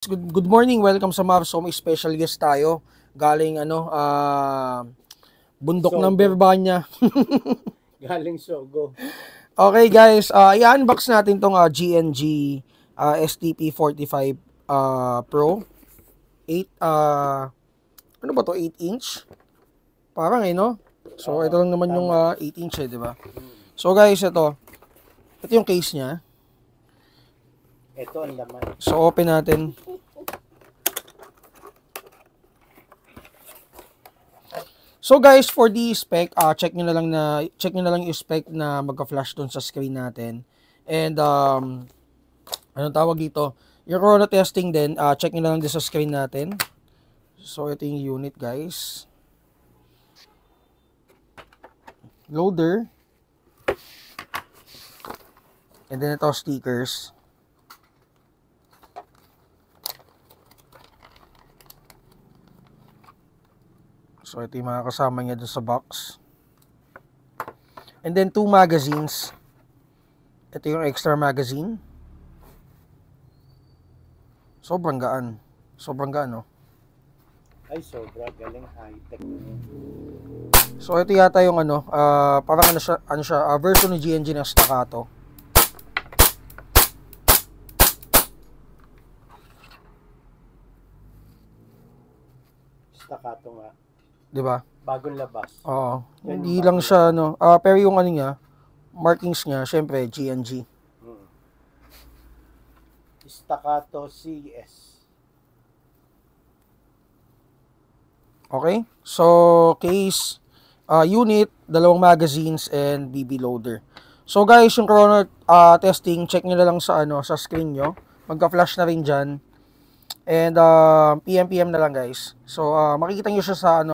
Good morning, welcome sa Mavs. So may special guest tayo. Galing bundok ng Sogo. Berbanya. Galing Sogo. Okay guys, i-unbox natin tong GNG STP45 Pro 8 ano ba to, 8 inch? Parang no? So ito lang naman yung 8 inch di ba? So guys, ito yung case niya. Ito ang laman. So open natin. So guys, for the spec, check nyo na lang yung spec na magka-flash doon sa screen natin. And anong tawag dito? Yung corona testing din, check nyo na lang din sa screen natin. So ito yung unit guys. Loader. And then ito stickers. So ito yung mga kasama niya dun sa box. And then 2 magazines. Ito yung extra magazine. Sobrang gaan. Sobrang gaan, no? Ay, sobra. Galing high-tech. So ito yata yung parang version ng GNG ng staccato. Staccato nga. 'Di ba? Bagong labas. Oo. Yan Hindi yung lang siya pero yung niya, markings niya, syempre GNG. Staccato CS. Okay? So case, unit, 2 magazines and BB loader. So guys, yung corona testing, check niyo na lang sa sa screen nyo. Magka-flash na rin diyan. And PM na lang guys. So makikita niyo siya sa